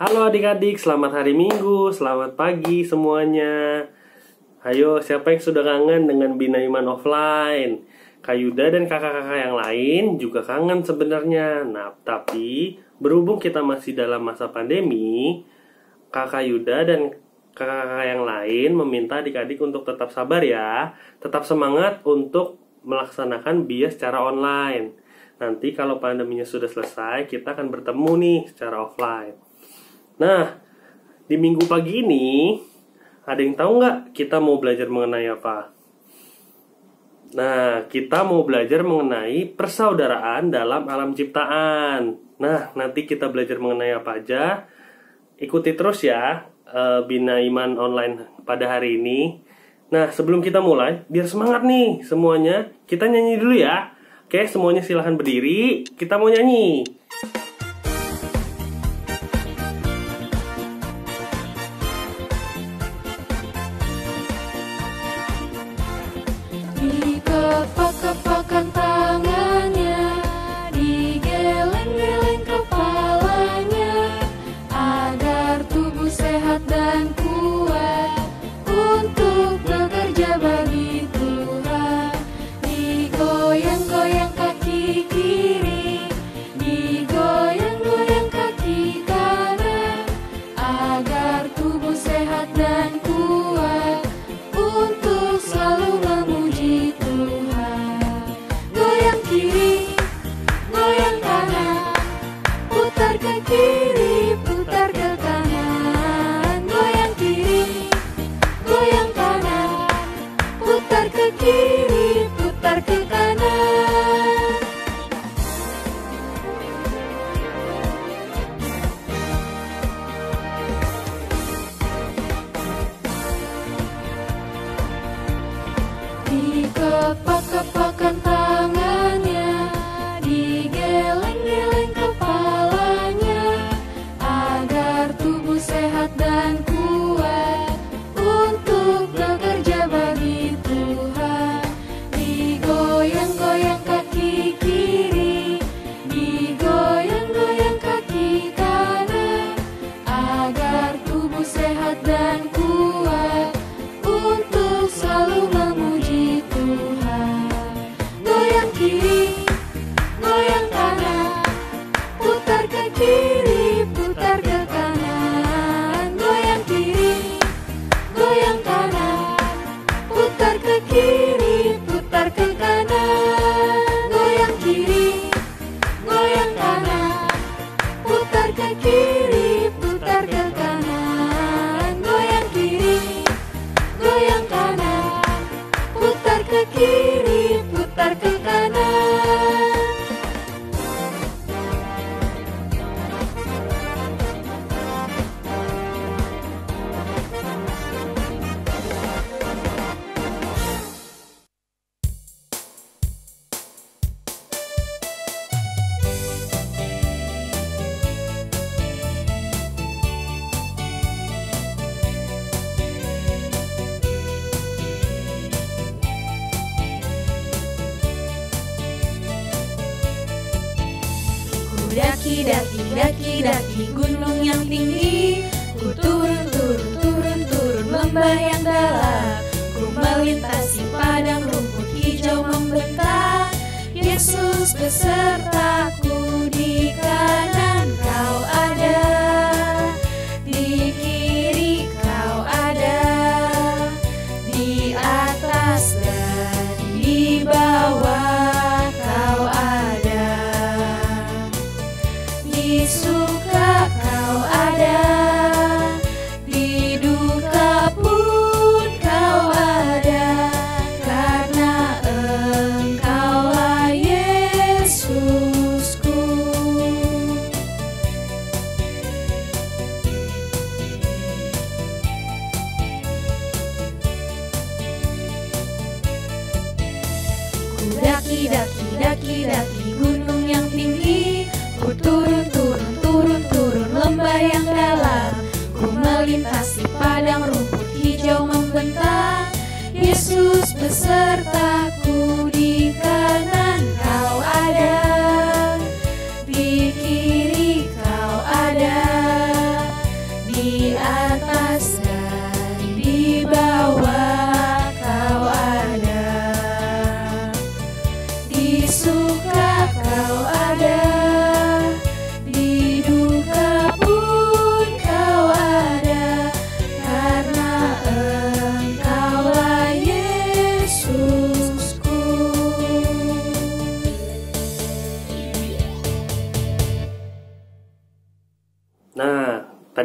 Halo adik-adik, selamat hari Minggu, selamat pagi semuanya. Ayo, siapa yang sudah kangen dengan Bina Iman offline? Kak Yuda dan kakak-kakak yang lain juga kangen sebenarnya. Nah, tapi berhubung kita masih dalam masa pandemi, kakak Yuda dan kakak-kakak yang lain meminta adik-adik untuk tetap sabar ya. Tetap semangat untuk melaksanakan BIA secara online. Nanti kalau pandeminya sudah selesai, kita akan bertemu nih secara offline. Nah, di minggu pagi ini, ada yang tahu nggak kita mau belajar mengenai apa? Nah, kita mau belajar mengenai persaudaraan dalam alam ciptaan. Nah, nanti kita belajar mengenai apa aja. Ikuti terus ya, Bina Iman online pada hari ini. Nah, sebelum kita mulai, biar semangat nih semuanya, kita nyanyi dulu ya. Oke, semuanya silahkan berdiri, kita mau nyanyi. Dikepak-kepakkan tangannya, digeleng-geleng kepalanya, agar tubuh sehat dan kuat untuk bekerja bagi Tuhan. Digoyang-goyang kaki kiri, digoyang-goyang kaki kanan, agar tubuh sehat dan kuat untuk selalu memuji Tuhan. Goyang kiri, goyang kanan, putar ke kiri, putar ke kanan. Goyang kiri, goyang kanan, putar ke kiri, putar ke kanan. Dikepak-kepakkan tangannya, digeleng-geleng kepalanya, agar tubuh sehat dan kuat untuk bekerja bagi Tuhan. Digoyang-goyang kaki kiri, digoyang-goyang kaki kanan, agar tubuh sehat dan kuat untuk selalu memuji Tuhan. Goyang kiri, goyang kanan, putar ke kiri, putar ke kanan. Goyang kiri, goyang kanan, putar ke kiri, putar ke kanan. Goyang kiri, goyang kanan, putar ke kiri, putar ke kanan. Goyang kiri, goyang kanan, putar ke kiri, putar ke kanan. Daki gunung yang tinggi, ku turun lembah yang dalam, ku melintasi padang rumput hijau membentang. Yesus besertaku, di kanan kau ada, di kiri kau ada, di atas dan di bawah kau ada. Di suka kau ada, di duka pun kau ada, karena Engkaulah Yesusku. Ku daki gunung yang tinggi, ku turun lembah yang dalam, ku melintasi padang rumput hijau membentang. Yesus besertaku, di kanan kau ada, di kiri kau ada,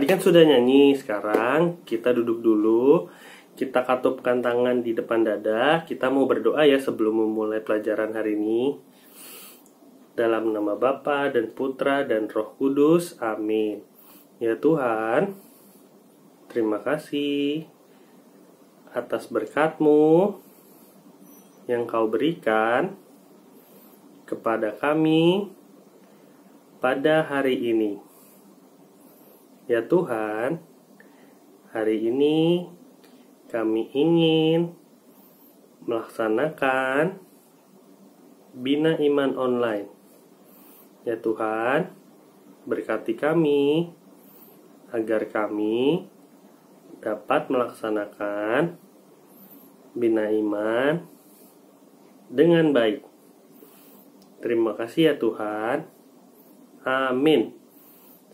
Tadi kan sudah nyanyi, sekarang kita duduk dulu. Kita katupkan tangan di depan dada. Kita mau berdoa ya sebelum memulai pelajaran hari ini. Dalam nama Bapa dan Putra dan Roh Kudus. Amin. Ya Tuhan, terima kasih atas berkat-Mu yang Kau berikan kepada kami pada hari ini. Ya Tuhan, hari ini kami ingin melaksanakan Bina Iman Online. Ya Tuhan, berkati kami agar kami dapat melaksanakan Bina Iman dengan baik. Terima kasih ya Tuhan. Amin.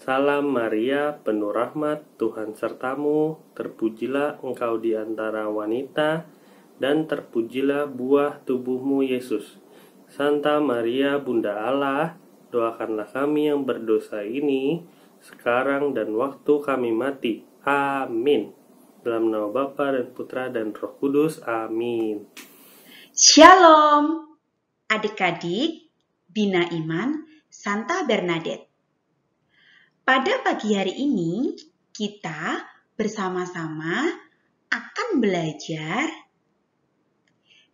Salam Maria, penuh rahmat, Tuhan sertamu, terpujilah engkau di antara wanita, dan terpujilah buah tubuhmu Yesus. Santa Maria, Bunda Allah, doakanlah kami yang berdosa ini, sekarang dan waktu kami mati. Amin. Dalam nama Bapa dan Putra dan Roh Kudus. Amin. Shalom, adik-adik, Bina Iman, Santa Bernadette. Pada pagi hari ini, kita bersama-sama akan belajar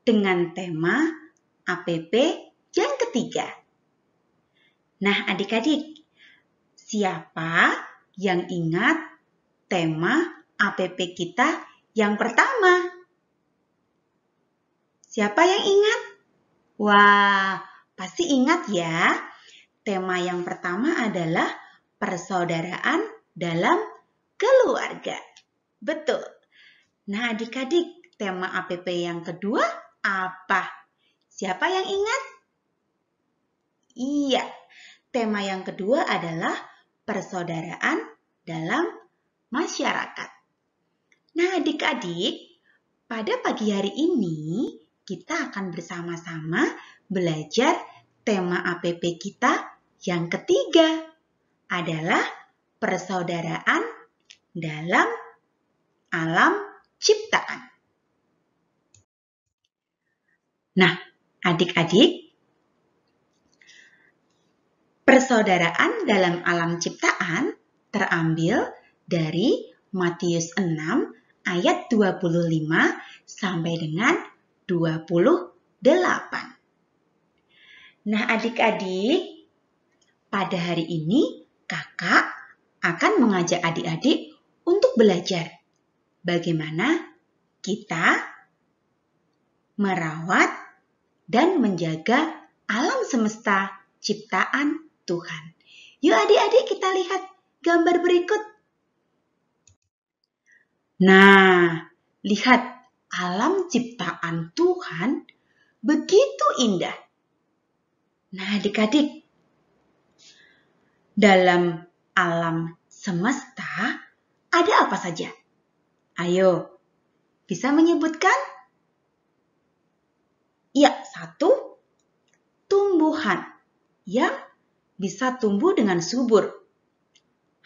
dengan tema APP yang ketiga. Nah, adik-adik, siapa yang ingat tema APP kita yang pertama? Siapa yang ingat? Wah, pasti ingat ya. Tema yang pertama adalah persaudaraan dalam keluarga. Betul. Nah, adik-adik, tema APP yang kedua apa? Siapa yang ingat? Iya, tema yang kedua adalah persaudaraan dalam masyarakat. Nah, adik-adik, pada pagi hari ini kita akan bersama-sama belajar tema APP kita yang ketiga adalah persaudaraan dalam alam ciptaan. Nah, adik-adik, persaudaraan dalam alam ciptaan terambil dari Matius 6 ayat 25 sampai dengan 28. Nah, adik-adik, pada hari ini kakak akan mengajak adik-adik untuk belajar bagaimana kita merawat dan menjaga alam semesta ciptaan Tuhan. Yuk adik-adik kita lihat gambar berikut. Nah, lihat alam ciptaan Tuhan begitu indah. Nah, adik-adik, dalam alam semesta ada apa saja? Ayo, bisa menyebutkan? Ya, satu, tumbuhan yang bisa tumbuh dengan subur.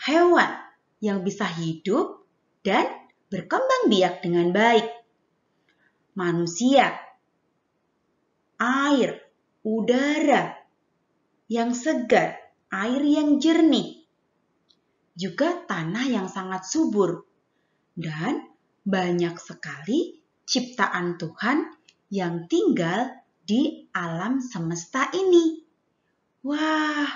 Hewan yang bisa hidup dan berkembang biak dengan baik. Manusia, air, udara yang segar, air yang jernih, juga tanah yang sangat subur, dan banyak sekali ciptaan Tuhan yang tinggal di alam semesta ini. Wah,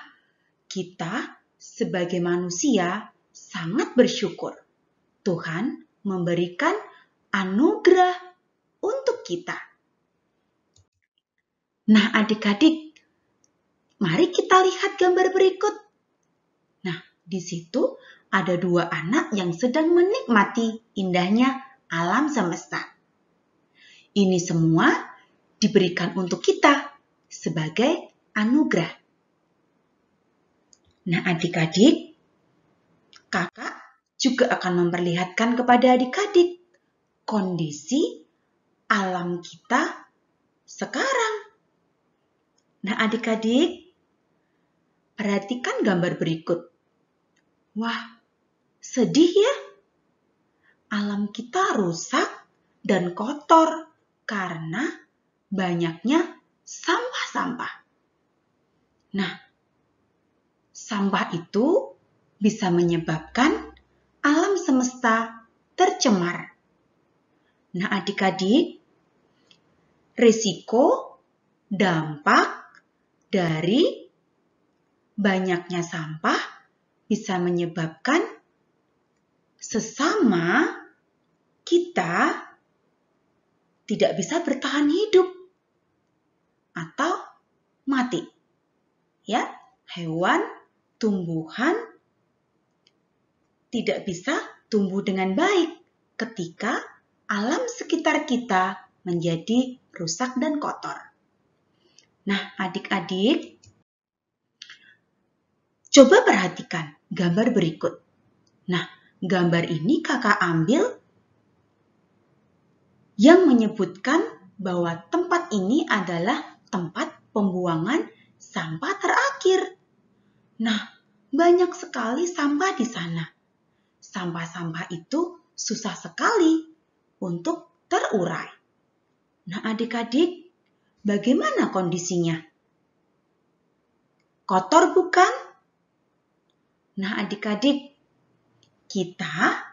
kita sebagai manusia sangat bersyukur Tuhan memberikan anugerah untuk kita. Nah, adik-adik, mari kita lihat gambar berikut. Nah, di situ ada dua anak yang sedang menikmati indahnya alam semesta. Ini semua diberikan untuk kita sebagai anugerah. Nah, adik-adik, kakak juga akan memperlihatkan kepada adik-adik kondisi alam kita sekarang. Nah, adik-adik, perhatikan gambar berikut. Wah, Sedih ya? Alam kita rusak dan kotor karena banyaknya sampah-sampah. Nah, sampah itu bisa menyebabkan alam semesta tercemar. Nah, adik-adik, risiko dampak dari banyaknya sampah bisa menyebabkan sesama kita tidak bisa bertahan hidup atau mati. Ya, hewan, tumbuhan tidak bisa tumbuh dengan baik ketika alam sekitar kita menjadi rusak dan kotor. Nah, adik-adik, coba perhatikan gambar berikut. Nah, gambar ini kakak ambil yang menyebutkan bahwa tempat ini adalah tempat pembuangan sampah terakhir. Nah, banyak sekali sampah di sana. Sampah-sampah itu susah sekali untuk terurai. Nah, adik-adik, bagaimana kondisinya? Kotor bukan? Nah, adik-adik, kita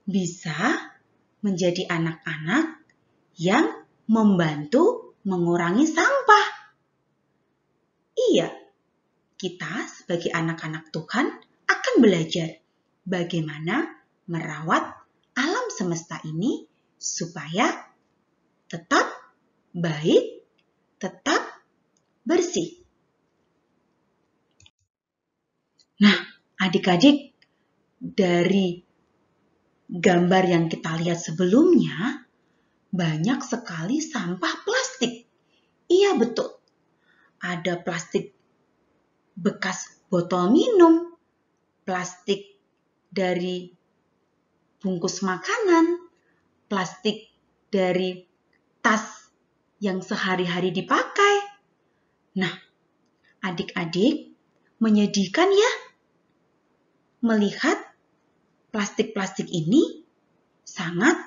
bisa menjadi anak-anak yang membantu mengurangi sampah. Iya, kita sebagai anak-anak Tuhan akan belajar bagaimana merawat alam semesta ini supaya tetap baik, tetap bersih. Nah, adik-adik, dari gambar yang kita lihat sebelumnya, banyak sekali sampah plastik. Iya, betul. Ada plastik bekas botol minum, plastik dari bungkus makanan, plastik dari tas yang sehari-hari dipakai. Nah, adik-adik, menyedihkan ya melihat plastik-plastik ini sangat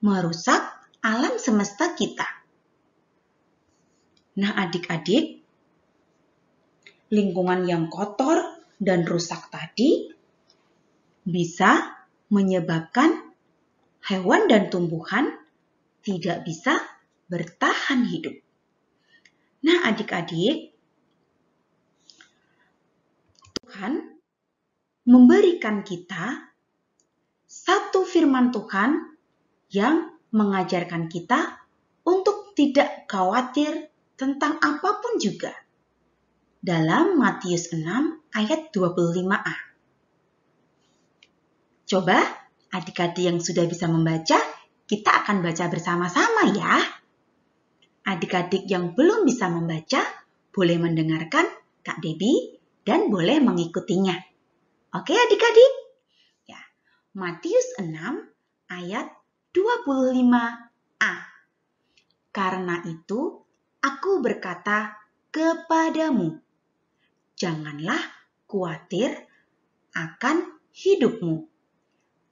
merusak alam semesta kita. Nah, adik-adik, lingkungan yang kotor dan rusak tadi bisa menyebabkan hewan dan tumbuhan tidak bisa bertahan hidup. Nah, adik-adik, Tuhan memberikan kita satu firman Tuhan yang mengajarkan kita untuk tidak khawatir tentang apapun juga. Dalam Matius 6 ayat 25a. Coba adik-adik yang sudah bisa membaca, kita akan baca bersama-sama ya. Adik-adik yang belum bisa membaca, boleh mendengarkan Kak Debbie dan boleh mengikutinya. Oke adik-adik? Ya, Matius 6 ayat 25a. Karena itu, aku berkata kepadamu, janganlah khawatir akan hidupmu,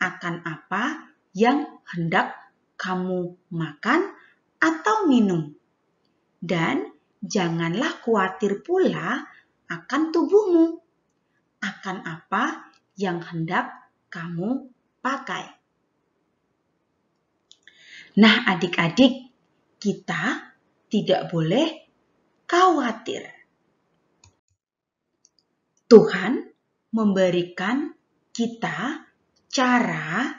akan apa yang hendak kamu makan atau minum. Dan janganlah khawatir pula akan tubuhmu, akan apa yang hendak kamu pakai. Nah, adik-adik, kita tidak boleh khawatir. Tuhan memberikan kita cara,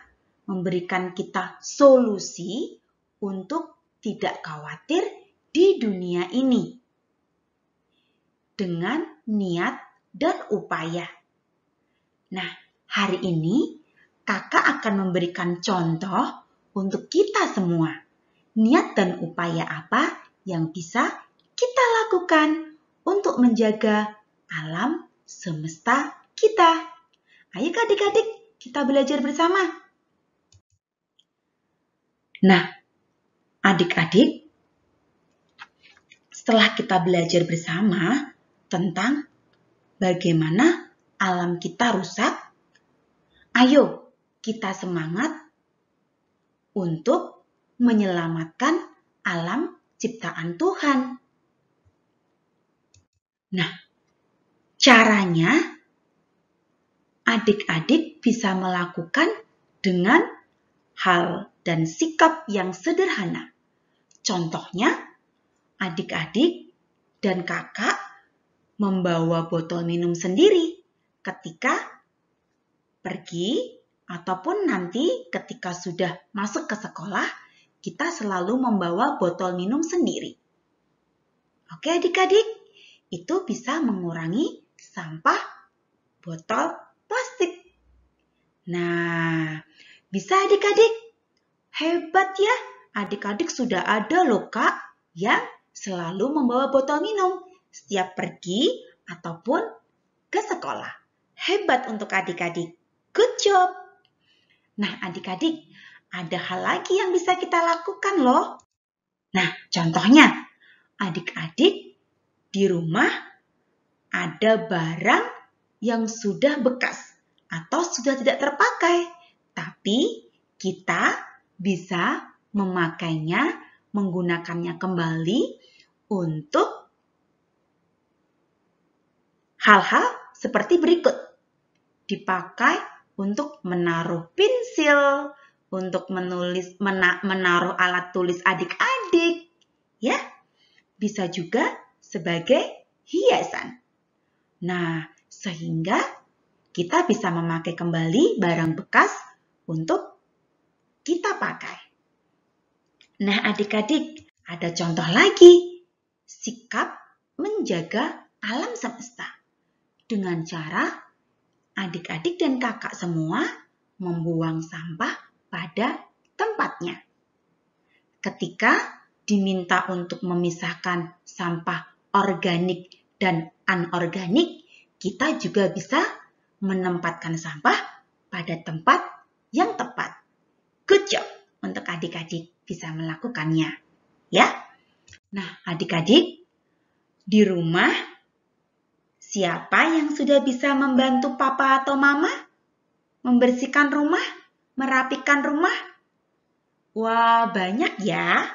memberikan kita solusi untuk tidak khawatir di dunia ini dengan niat dan upaya. Nah, hari ini kakak akan memberikan contoh untuk kita semua. Niat dan upaya apa yang bisa kita lakukan untuk menjaga alam semesta kita. Ayo adik-adik, kita belajar bersama. Nah, adik-adik, setelah kita belajar bersama tentang bagaimana alam kita rusak, Ayo kita semangat untuk menyelamatkan alam ciptaan Tuhan. Nah, caranya adik-adik bisa melakukan dengan hal dan sikap yang sederhana. Contohnya, adik-adik dan kakak membawa botol minum sendiri ketika pergi ataupun nanti ketika sudah masuk ke sekolah, kita selalu membawa botol minum sendiri. Oke adik-adik, itu bisa mengurangi sampah botol plastik. Nah, bisa adik-adik? Hebat ya, adik-adik sudah ada loh Kak yang selalu membawa botol minum setiap pergi ataupun ke sekolah. Hebat untuk adik-adik. Good job. Nah, adik-adik, ada hal lagi yang bisa kita lakukan loh. Nah, contohnya, adik-adik di rumah ada barang yang sudah bekas atau sudah tidak terpakai, tapi kita bisa memakainya, menggunakannya kembali untuk hal-hal seperti berikut. Dipakai untuk menaruh pensil, untuk menaruh alat tulis adik-adik, ya. Bisa juga sebagai hiasan. Nah, sehingga kita bisa memakai kembali barang bekas untuk kita pakai. Nah, adik-adik, ada contoh lagi. Sikap menjaga alam semesta. Dengan cara adik-adik dan kakak semua membuang sampah pada tempatnya. Ketika diminta untuk memisahkan sampah organik dan anorganik, kita juga bisa menempatkan sampah pada tempat yang tepat. Good job untuk adik-adik bisa melakukannya, ya. Nah, adik-adik, di rumah siapa yang sudah bisa membantu papa atau mama membersihkan rumah, merapikan rumah? Wah, banyak ya.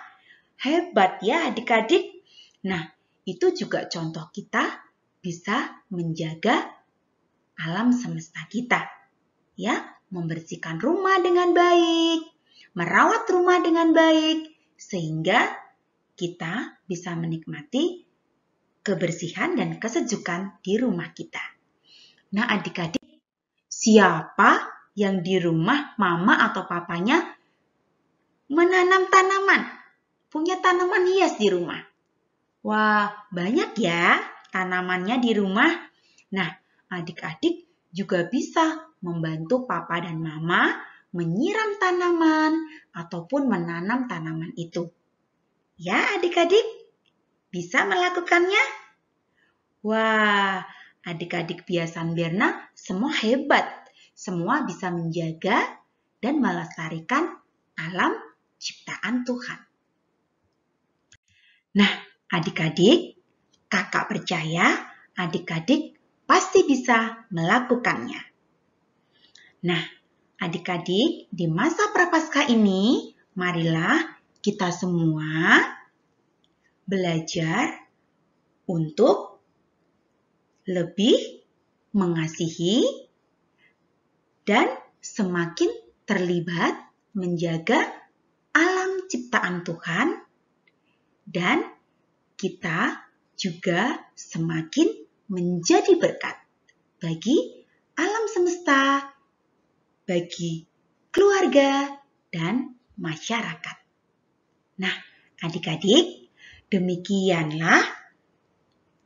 Hebat ya adik-adik. Nah, itu juga contoh kita bisa menjaga alam semesta kita. Ya, membersihkan rumah dengan baik, merawat rumah dengan baik, sehingga kita bisa menikmati kebersihan dan kesejukan di rumah kita. Nah, adik-adik, siapa yang di rumah mama atau papanya menanam tanaman? Punya tanaman hias di rumah? Wah, banyak ya tanamannya di rumah. Nah, adik-adik juga bisa membantu papa dan mama menyiram tanaman ataupun menanam tanaman itu. Ya, adik-adik bisa melakukannya? Wah, adik-adik Biasan Berna semua hebat. Semua bisa menjaga dan melestarikan alam ciptaan Tuhan. Nah, adik-adik, kakak percaya adik-adik pasti bisa melakukannya. Nah, adik-adik, di masa Prapaskah ini, marilah kita semua belajar untuk lebih mengasihi dan semakin terlibat menjaga alam ciptaan Tuhan, dan kita juga semakin menjadi berkat bagi alam semesta, bagi keluarga, dan masyarakat. Nah, adik-adik, demikianlah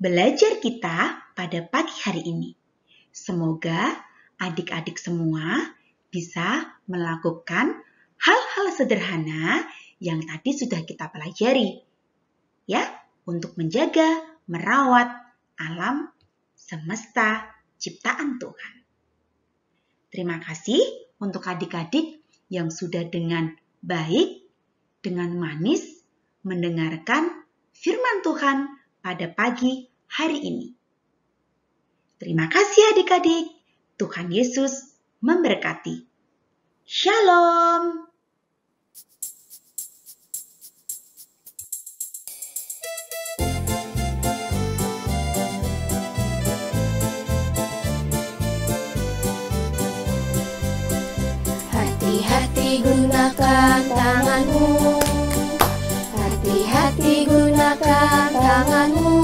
belajar kita pada pagi hari ini. Semoga adik-adik semua bisa melakukan hal-hal sederhana yang tadi sudah kita pelajari, ya, untuk menjaga, merawat alam semesta ciptaan Tuhan. Terima kasih untuk adik-adik yang sudah dengan baik, dengan manis mendengarkan firman Tuhan pada pagi hari ini. Terima kasih adik-adik. Tuhan Yesus memberkati. Shalom. Hati-hati gunakan tanganmu, hati-hati gunakan tanganmu.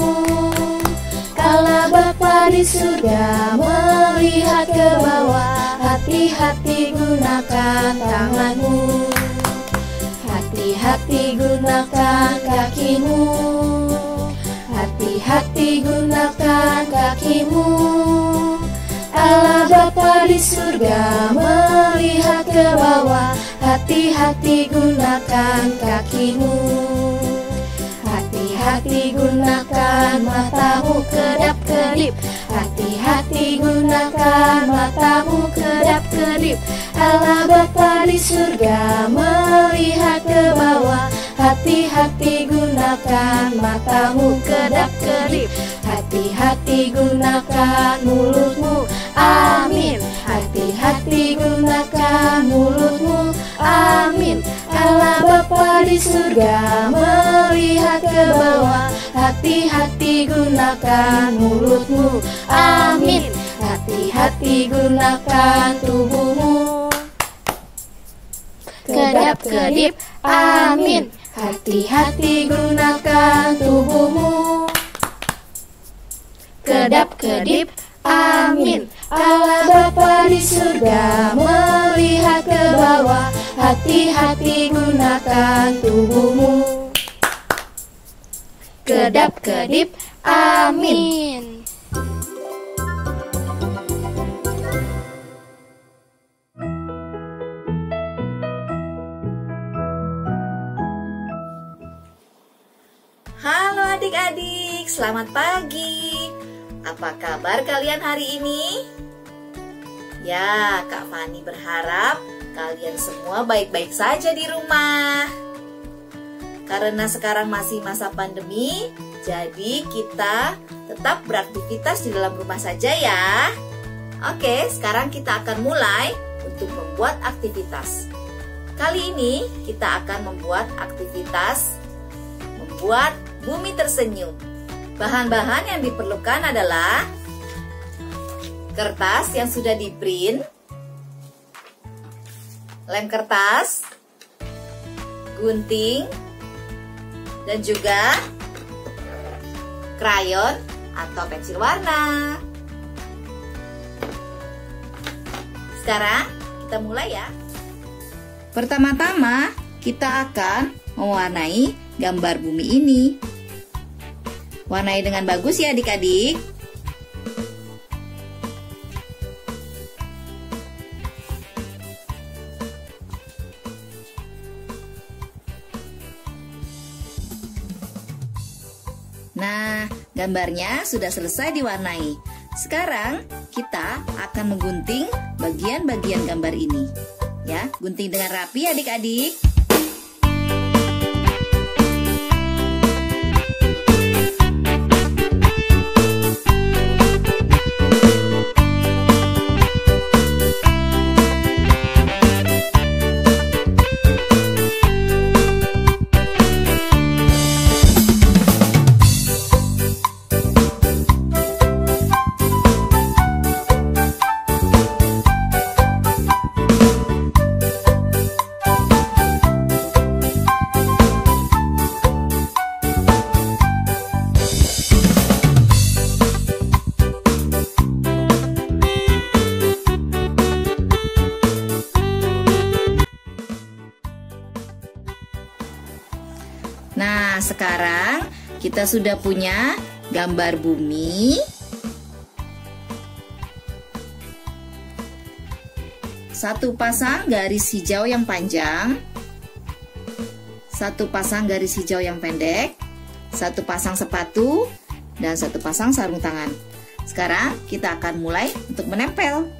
Kala Bapa di surga melihat ke bawah, hati-hati gunakan tanganmu. Hati-hati gunakan kakimu, hati-hati gunakan kakimu. Kala Bapa di surga melihat ke bawah, hati-hati gunakan kakimu. Hati-hati gunakan matamu, kedap-kedip. Hati-hati gunakan matamu, kedap-kedip. Kala Bapa di surga melihat ke bawah, hati-hati gunakan matamu, kedap-kedip. Hati-hati gunakan mulutmu, amin. Hati-hati gunakan mulutmu, amin. Kala Bapa di surga melihat ke bawah, hati-hati gunakan mulutmu, amin. Hati-hati gunakan tubuhmu, kedap-kedip, amin. Hati-hati gunakan tubuhmu, kedap-kedip, amin. Kala Bapa di surga melihat ke bawah, hati-hati gunakan tubuhmu, kedap-kedip, amin. Halo adik-adik, selamat pagi. Apa kabar kalian hari ini? Ya, Kak Fani berharap kalian semua baik-baik saja di rumah. Karena sekarang masih masa pandemi, jadi kita tetap beraktivitas di dalam rumah saja ya. Oke, sekarang kita akan mulai untuk membuat aktivitas. Kali ini kita akan membuat aktivitas membuat bumi tersenyum. Bahan-bahan yang diperlukan adalah kertas yang sudah di-print, lem kertas, gunting, dan juga krayon atau pensil warna. Sekarang kita mulai ya. Pertama-tama kita akan mewarnai gambar bumi ini. Warnai dengan bagus ya adik-adik. Nah, gambarnya sudah selesai diwarnai. Sekarang kita akan menggunting bagian-bagian gambar ini. Ya, gunting dengan rapi adik-adik. Nah, sekarang kita sudah punya gambar bumi. Satu pasang garis hijau yang panjang, satu pasang garis hijau yang pendek, satu pasang sepatu, dan satu pasang sarung tangan. Sekarang kita akan mulai untuk menempel.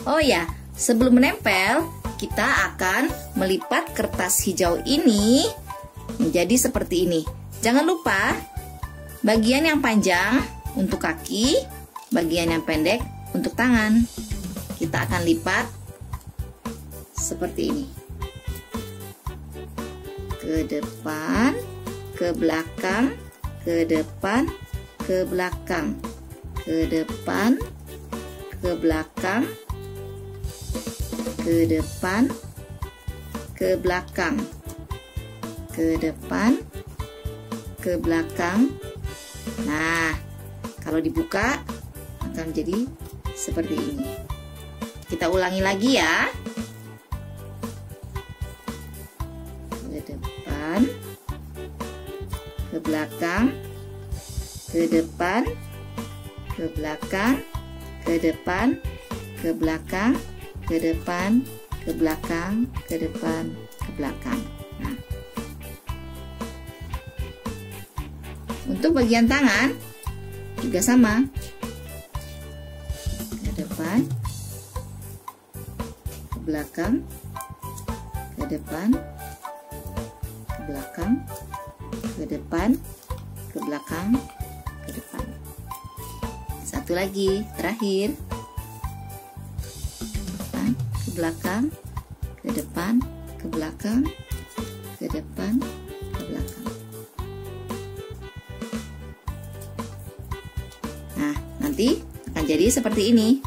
Oh ya, sebelum menempel, kita akan melipat kertas hijau ini menjadi seperti ini. Jangan lupa bagian yang panjang untuk kaki bagian yang pendek untuk tangan. Kita akan lipat seperti ini. Ke depan, ke belakang, ke depan, ke belakang, ke depan, ke belakang, ke depan, ke belakang, ke depan, ke belakang. Nah, kalau dibuka akan jadi seperti ini. Kita ulangi lagi ya. Ke depan, ke belakang, ke depan, ke belakang, ke depan, ke belakang, ke depan, ke belakang, ke depan, ke belakang. Nah, untuk bagian tangan juga sama. Ke depan, ke belakang, ke depan, ke belakang, ke depan, ke belakang, ke depan. Satu lagi, terakhir. Depan, ke belakang, ke depan, ke belakang, ke depan, ke belakang. Nah, nanti akan jadi seperti ini.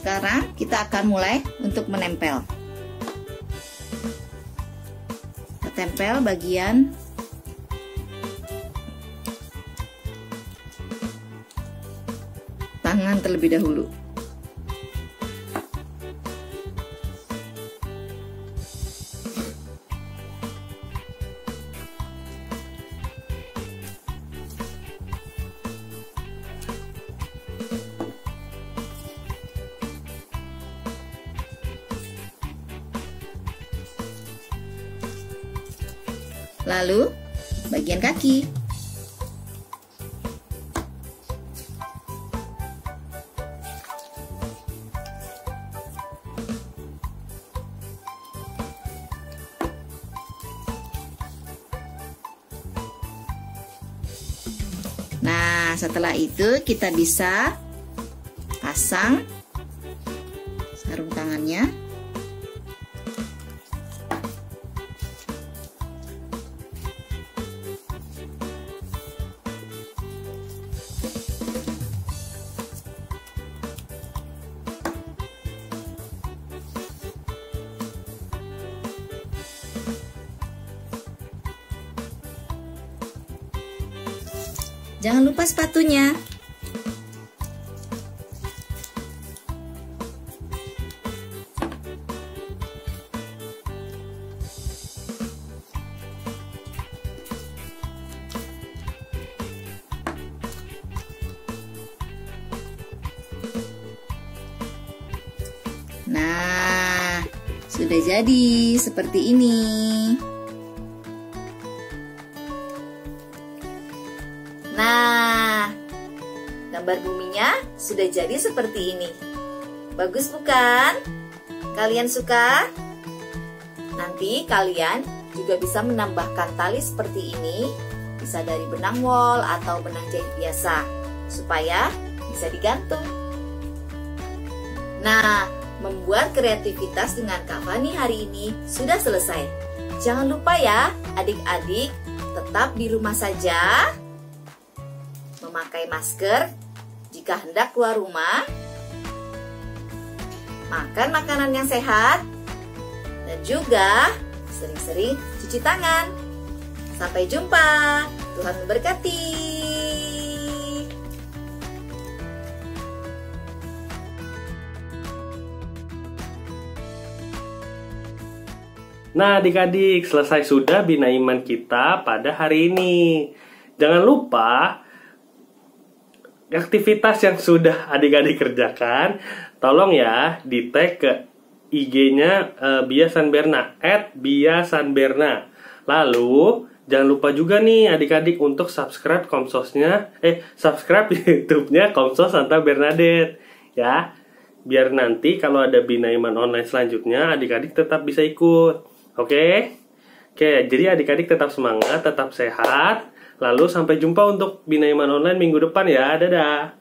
Sekarang kita akan mulai untuk menempel. Kita tempel bagian tangan terlebih dahulu. Lalu bagian kaki. Nah, setelah itu kita bisa pasang sarung tangannya. Jangan lupa sepatunya. Nah, sudah jadi seperti ini. Nah, gambar buminya sudah jadi seperti ini. Bagus bukan? Kalian suka? Nanti kalian juga bisa menambahkan tali seperti ini, bisa dari benang wol atau benang jahit biasa, supaya bisa digantung. Nah, membuat kreativitas dengan Kak Fani hari ini sudah selesai. Jangan lupa ya, adik-adik, tetap di rumah saja, memakai masker jika hendak keluar rumah, makan makanan yang sehat, dan juga sering-sering cuci tangan. Sampai jumpa, Tuhan memberkati. Nah, adik-adik, selesai sudah Bina Iman kita pada hari ini. Jangan lupa aktivitas yang sudah adik-adik kerjakan, tolong ya di-tag ke IG-nya @biasanberna. Lalu jangan lupa juga nih adik-adik untuk subscribe subscribe YouTube-nya Komsos Santa Bernadette ya. Biar nanti kalau ada Bina Iman online selanjutnya adik-adik tetap bisa ikut. Oke? Oke, jadi adik-adik tetap semangat, tetap sehat. Lalu sampai jumpa untuk Bina Iman Online minggu depan ya. Dadah.